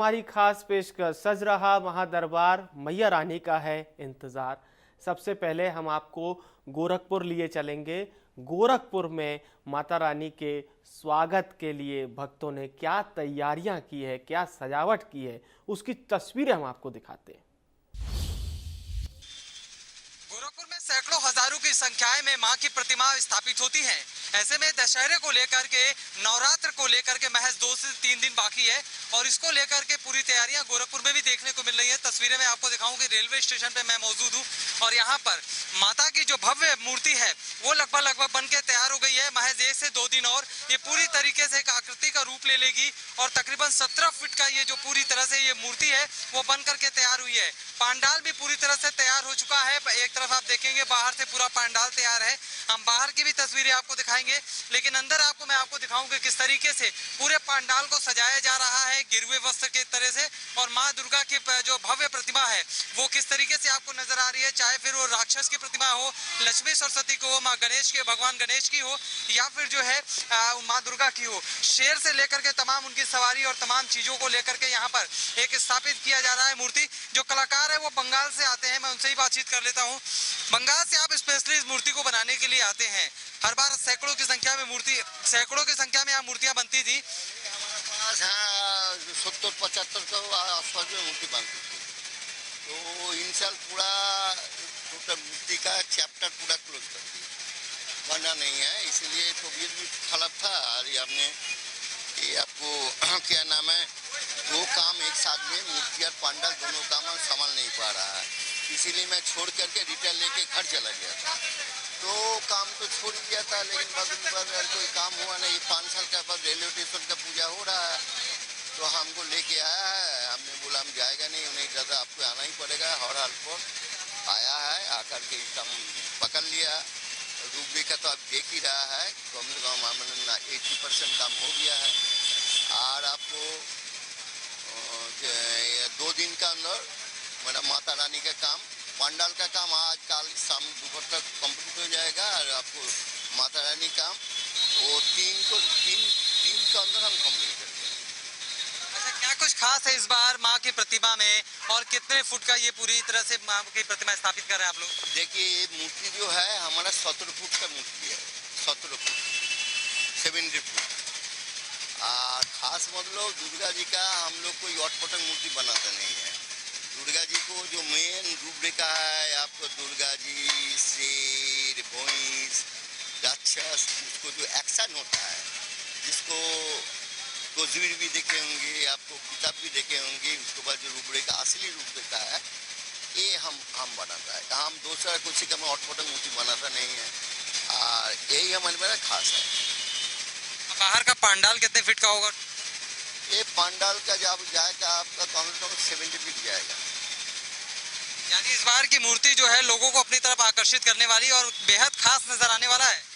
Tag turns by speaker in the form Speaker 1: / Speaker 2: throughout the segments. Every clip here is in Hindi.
Speaker 1: हमारी खास पेशकश सज रहा महादरबार मैया रानी का है इंतजार। सबसे पहले हम आपको गोरखपुर लिए चलेंगे। गोरखपुर में माता रानी के स्वागत के लिए भक्तों ने क्या तैयारियां की है, क्या सजावट की है, उसकी तस्वीरें हम आपको दिखाते हैं।
Speaker 2: गोरखपुर में सैकड़ों हजारों की संख्याएं में मां की प्रतिमा स्थापित होती हैं। ऐसे में दशहरे को लेकर के, नवरात्र को लेकर के महज 2 से 3 दिन बाकी है और इसको लेकर के पूरी तैयारियां गोरखपुर में भी देखने को मिल रही है। तस्वीरें मैं आपको दिखाऊंगी। रेलवे स्टेशन पे मैं मौजूद हूं और यहाँ पर माता की जो भव्य मूर्ति है वो लगभग बन के तैयार हो गई है। महज 1 से 2 दिन और ये पूरी तरीके से एक आकृति का रूप ले लेगी और तकरीबन 17 फीट का ये जो पूरी तरह से ये मूर्ति है वो बन करके तैयार हुई है। पांडाल भी पूरी तरह से तैयार हो चुका है। एक तरफ आप देखेंगे बाहर से पूरा पांडाल तैयार है। हम बाहर की भी तस्वीरें आपको दिखाएंगे, लेकिन अंदर मैं आपको दिखाऊंगा किस तरीके से पूरे पांडाल को सजाया जा रहा है गिरवे वस्त्र के तरह से। और माँ दुर्गा की जो भव्य प्रतिमा है वो किस तरीके से आपको नजर आ रही है, चाहे फिर वो राक्षस की प्रतिमा हो, लक्ष्मी सरस्वती को हो, माँ गणेश की, भगवान गणेश की हो, या फिर जो है माँ दुर्गा की हो। शेर से लेकर के तमाम उनकी सवारी और तमाम चीजों को लेकर के यहाँ पर एक स्थापित किया जा रहा है मूर्ति। जो कलाकार है वो बंगाल से आते हैं, मैं उनसे ही बातचीत कर लेता हूँ। बंगाल से आप स्पेशली इस मूर्ति को बनाने के लिए आते हैं। हर बार सैकड़ों की संख्या में यहाँ मूर्तियां बनती थी।
Speaker 3: हमारे पास है 70-75 का आसपास में मूर्ति बनती थी। तो इन साल पूरा टोटल मूर्ति का चैप्टर पूरा क्लोज कर दिया, बना नहीं है, इसलिए तबीयत भी खराब था। और ये आपको क्या नाम है, 2 काम एक साथ में, मूर्ति और पंडाल दोनों काम संभाल नहीं पा रहा है, इसीलिए मैं छोड़ करके रिटेल लेके घर चला गया था। तो काम तो छोड़ दिया था, लेकिन बाद कोई काम हुआ नहीं। 5 साल के बाद रेलवे स्टेशन का पूजा हो रहा है तो हमको लेके आया है। हमने बोला हम जाएगा नहीं दादा, आपको आना ही पड़ेगा। हर हाल पर आया है, आकर के काम पकड़ लिया। रूबी का तो आप देख ही रहा है, कम से कम हमने 80% काम हो गया है। और आपको 2 दिन का अंदर मेरा माता रानी का काम, पंडाल का काम आज कल शाम दोपहर तक कंप्लीट हो जाएगा। और आपको माता रानी काम वो 3 का अंदर हम कंप्लीट कर देंगे।
Speaker 2: अच्छा, क्या कुछ खास है इस बार माँ की प्रतिमा में और कितने फुट का ये पूरी तरह से माँ की प्रतिमा स्थापित कर रहे हैं आप लोग?
Speaker 3: देखिए ये मूर्ति जो है हमारा 17 फुट का मूर्ति है, 17 फुट 70 फुट। और खास मतलब दुर्गा जी का हम लोग कोई अटपटक मूर्ति बनाते नहीं है। दुर्गा जी को जो मेन रूपरेखा है आपको, दुर्गा जी, शेर, भैंस, राक्षस, उसको जो एक्शन होता है, जिसको तस्वीर भी देखे होंगे, आपको किताब भी देखे होंगे, उसके बाद जो रूपरेखा असली रूपरेखा है ये हम बनाता है। हम दूसरा कुछ का में अटपटक मूर्ति बनाता नहीं है और यही हमारे मेरा खास है।
Speaker 2: बाहर का पांडाल कितने फीट का होगा?
Speaker 3: ये पांडाल का जब जाएगा आपका कम से कम 70 फीट जाएगा।
Speaker 2: यानी इस बार की मूर्ति जो है लोगों को अपनी तरफ आकर्षित करने वाली और बेहद खास नजर आने वाला है।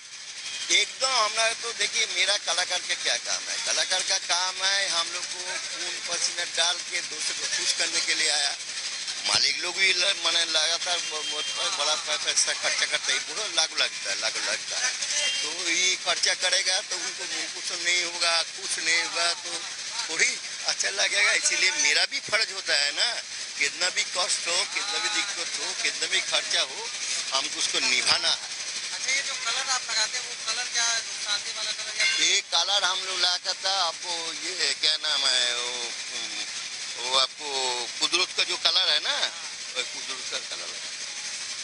Speaker 3: एकदम। हमारा तो देखिए मेरा कलाकार का क्या काम है, कलाकार का काम है हम लोग को खून पसीना डाल के दूसरे को खुश करने के लिए आया। मालिक लोग भी मैंने लगातार बड़ा पैसा खर्चा करता है, पूरा लागू लगता है। तो ये खर्चा करेगा तो उनको कुछ नहीं होगा, कुछ नहीं होगा तो थोड़ी अच्छा लगेगा। इसीलिए मेरा भी फर्ज होता है ना, कितना भी कष्ट हो, कितना भी दिक्कत हो, कितना भी खर्चा हो, हमको उसको निभाना है।
Speaker 2: अच्छा, ये जो कलर आप लगाते हैं वो कलर क्या है, शादी वाला कलर या
Speaker 3: ये कलर हम लोग लगा था आपको, ये क्या नाम है वो आपको कुदरत का जो कलर है ना, वो कुदरत का कलर है।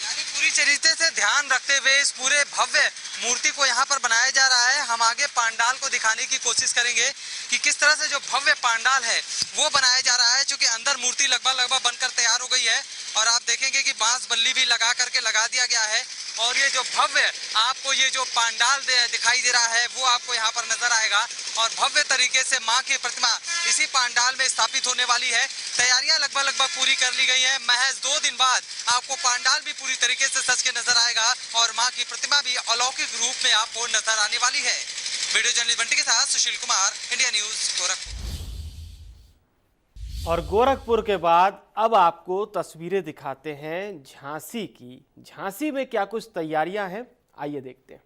Speaker 2: यानी पूरी तरीके से ध्यान रखते हुए इस पूरे भव्य मूर्ति को यहाँ पर बनाया जा रहा है। हम आगे पांडाल को दिखाने की कोशिश करेंगे कि किस तरह से जो भव्य पांडाल है वो बनाया जा रहा है, क्योंकि अंदर मूर्ति लगभग बनकर तैयार हो गई है और आप देखेंगे कि बांस बल्ली भी लगा दिया गया है। और ये जो भव्य आपको ये जो पांडाल दिखाई दे रहा है वो आपको यहाँ पर नजर आएगा और भव्य तरीके से माँ की प्रतिमा इसी पांडाल में स्थापित होने वाली है। तैयारियां लगभग पूरी कर ली गई हैं। महज 2 दिन बाद आपको पांडाल भी पूरी तरीके से सज के नजर आएगा और माँ की प्रतिमा भी अलौकिक रूप में आपको नजर आने वाली है। वीडियो जर्नलिस्ट बंटी के साथ सुशील कुमार, इंडिया न्यूज, गोरखपुर।
Speaker 1: और गोरखपुर के बाद अब आपको तस्वीरें दिखाते हैं झांसी की। झांसी में क्या कुछ तैयारियां हैं, आइए देखते हैं।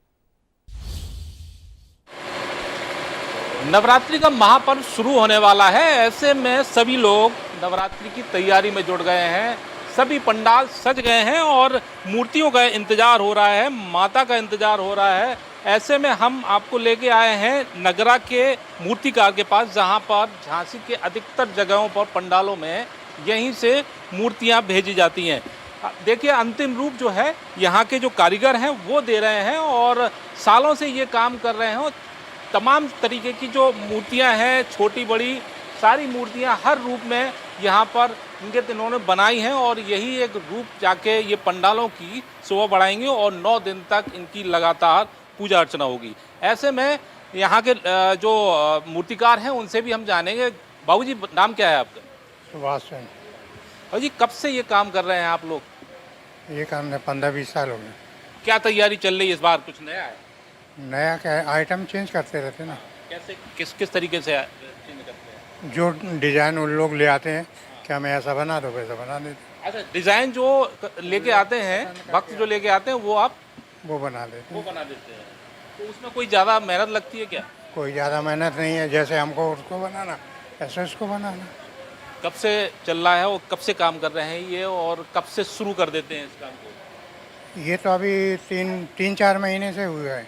Speaker 4: नवरात्रि का महापर्व शुरू होने वाला है। ऐसे में सभी लोग नवरात्रि की तैयारी में जुट गए हैं। सभी पंडाल सज गए हैं और मूर्तियों का इंतजार हो रहा है, माता का इंतजार हो रहा है। ऐसे में हम आपको लेके आए हैं नगरा के मूर्तिकार के पास, जहां पर झांसी के अधिकतर जगहों पर पंडालों में यहीं से मूर्तियां भेजी जाती हैं। देखिए, अंतिम रूप जो है यहाँ के जो कारीगर हैं वो दे रहे हैं और सालों से ये काम कर रहे हैं। तमाम तरीके की जो मूर्तियां हैं, छोटी बड़ी सारी मूर्तियां हर रूप में यहाँ पर इन्होंने बनाई हैं और यही एक रूप जाके ये पंडालों की शोभा बढ़ाएंगे और 9 दिन तक इनकी लगातार पूजा अर्चना होगी। ऐसे में यहाँ के जो मूर्तिकार हैं उनसे भी हम जानेंगे। बाबूजी, नाम क्या है आपका?
Speaker 5: सुभाष चंद्र।
Speaker 4: और जी, कब से ये काम कर रहे हैं आप लोग?
Speaker 5: ये काम ने 15-20 साल हो गए।
Speaker 4: क्या तैयारी चल रही है इस बार? कुछ नया है?
Speaker 5: नया क्या है, आइटम चेंज करते रहते ना।
Speaker 4: कैसे, किस तरीके से चेंज करते हैं?
Speaker 5: जो डिजाइन उन लोग ले आते हैं कि हमें ऐसा बना दो, वैसा बना देते।
Speaker 4: अच्छा, डिजाइन जो लेके आते हैं, भक्त जो लेके आते हैं वो आप
Speaker 5: वो बना देते
Speaker 4: वो
Speaker 5: हैं।
Speaker 4: बना देते हैं। तो उसमें कोई ज़्यादा मेहनत लगती है क्या?
Speaker 5: कोई ज़्यादा मेहनत नहीं है, जैसे हमको उसको बनाना ऐसे उसको बनाना।
Speaker 4: कब से चल रहा है और कब से काम कर रहे हैं ये, और कब से शुरू कर देते हैं इस काम को?
Speaker 5: ये तो अभी 3-4 महीने से हुआ है।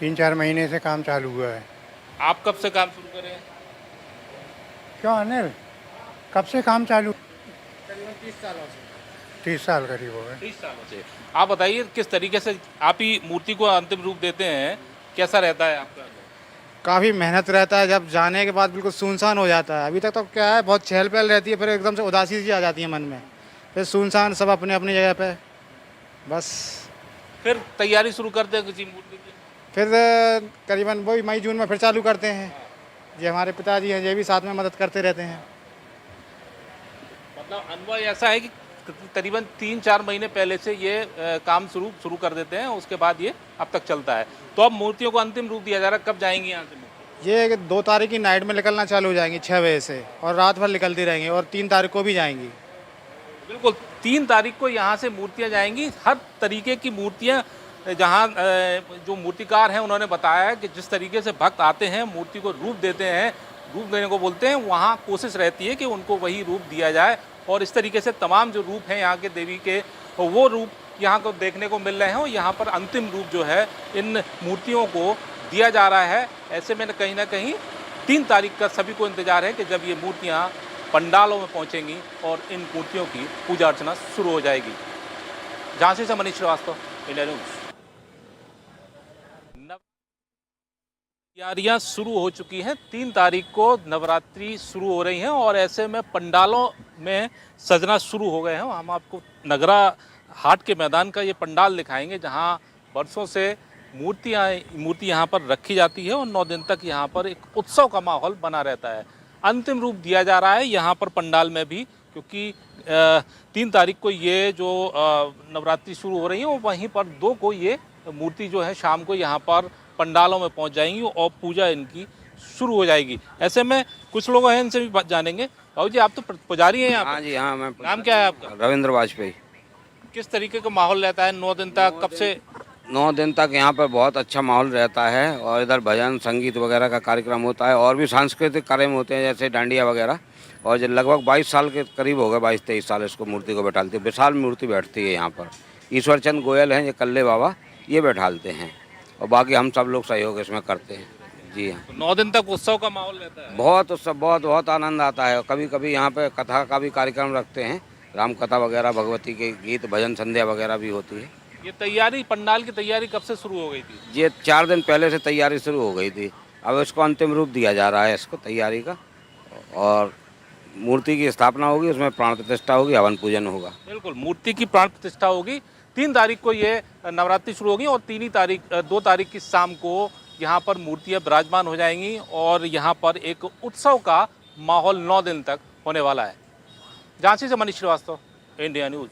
Speaker 5: 3-4 महीने से काम चालू हुआ है।
Speaker 4: आप कब से काम शुरू करें?
Speaker 5: क्यों अनिल, कब से काम चालू?
Speaker 6: करीबन 30 सालों से।
Speaker 5: 30 साल करीब हो गए।
Speaker 4: 30 सालों से। आप बताइए, किस तरीके से आप ही मूर्ति को अंतिम रूप देते हैं, कैसा रहता है आपका?
Speaker 6: काफ़ी मेहनत रहता है, जब जाने के बाद बिल्कुल सुनसान हो जाता है। अभी तक तो क्या है, बहुत चहल पहल रहती है, फिर एकदम से उदासी सी आ जाती है मन में, फिर सुनसान, सब अपने अपनी जगह पे बस।
Speaker 4: फिर तैयारी शुरू करते हैं किसी मूर्ति की?
Speaker 6: फिर करीबन वही मई जून में फिर चालू करते हैं। ये हमारे पिताजी हैं, ये भी साथ में मदद करते रहते हैं।
Speaker 4: मतलब अनुभव ऐसा है कि करीबन 3-4 महीने पहले से ये काम शुरू कर देते हैं, उसके बाद ये अब तक चलता है। तो अब मूर्तियों को अंतिम रूप दिया जा रहा है, कब जाएंगी यहाँ से मूर्ति?
Speaker 6: ये 2 तारीख की नाइट में निकलना चालू हो जाएंगी 6 बजे से, और रात भर निकलती रहेंगी, और 3 तारीख को भी जाएंगी।
Speaker 4: बिल्कुल, 3 तारीख को यहाँ से मूर्तियाँ जाएंगी। हर तरीके की मूर्तियाँ, जहाँ जो मूर्तिकार हैं उन्होंने बताया है कि जिस तरीके से भक्त आते हैं, मूर्ति को रूप देते हैं, रूप देने को बोलते हैं, वहाँ कोशिश रहती है कि उनको वही रूप दिया जाए। और इस तरीके से तमाम जो रूप हैं यहाँ के देवी के, वो रूप यहाँ को देखने को मिल रहे हैं और यहाँ पर अंतिम रूप जो है इन मूर्तियों को दिया जा रहा है। ऐसे में कहीं ना कहीं 3 तारीख का सभी को इंतजार है कि जब ये मूर्तियाँ पंडालों में पहुँचेंगी और इन मूर्तियों की पूजा अर्चना शुरू हो जाएगी। झांसी से मनीष श्रीवास्तव, इंडिया न्यूज़। तैयारियां शुरू हो चुकी हैं। 3 तारीख को नवरात्रि शुरू हो रही हैं और ऐसे में पंडालों में सजना शुरू हो गए हैं। हम आपको नगरा हाट के मैदान का ये पंडाल दिखाएंगे, जहां वर्षों से मूर्ति यहाँ पर रखी जाती है और 9 दिन तक यहाँ पर एक उत्सव का माहौल बना रहता है। अंतिम रूप दिया जा रहा है यहाँ पर पंडाल में भी, क्योंकि 3 तारीख को ये जो नवरात्रि शुरू हो रही है, वहीं पर 2 को ये मूर्ति जो है शाम को यहाँ पर पंडालों में पहुंच जाएंगी और पूजा इनकी शुरू हो जाएगी। ऐसे में कुछ लोग हैं, इनसे भी बात जानेंगे। बाबू जी, आप तो पुजारी हैं यहाँ पर?
Speaker 7: हाँ जी, हाँ। मैं
Speaker 4: नाम क्या है आपका?
Speaker 7: रविंद्र वाजपेयी।
Speaker 4: किस तरीके का माहौल रहता है 9 दिन तक? कब से?
Speaker 7: 9 दिन तक यहाँ पर बहुत अच्छा माहौल रहता है और इधर भजन संगीत वगैरह का कार्यक्रम होता है और भी सांस्कृतिक कार्यक्रम होते हैं, जैसे डांडिया वगैरह। और जो लगभग 22 साल के करीब हो गए, 22-23 साल इसको मूर्ति को बैठालते हैं। विशाल मूर्ति बैठती है यहाँ पर। ईश्वर चंद गोयल हैं, ये कल्ले बाबा, ये बैठालते हैं और बाकी हम सब लोग सहयोग इसमें करते हैं। जी हाँ।
Speaker 4: 9 दिन तक उत्सव का माहौल रहता है?
Speaker 7: बहुत उत्सव, बहुत आनंद आता है। कभी कभी यहाँ पे कथा का भी कार्यक्रम रखते हैं, राम कथा वगैरह, भगवती के गीत, भजन संध्या वगैरह भी होती है।
Speaker 4: ये तैयारी, पंडाल की तैयारी कब से शुरू हो गई थी?
Speaker 7: ये 4 दिन पहले से तैयारी शुरू हो गई थी। अब इसको अंतिम रूप दिया जा रहा है, इसको तैयारी का, और मूर्ति की स्थापना होगी, उसमें प्राण प्रतिष्ठा होगी, हवन पूजन होगा।
Speaker 4: बिल्कुल, मूर्ति की प्राण प्रतिष्ठा होगी। 3 तारीख को ये नवरात्रि शुरू होगी और 2 तारीख की शाम को यहाँ पर मूर्तियाँ विराजमान हो जाएंगी और यहाँ पर एक उत्सव का माहौल 9 दिन तक होने वाला है। झांसी से मनीष श्रीवास्तव, इंडिया न्यूज़।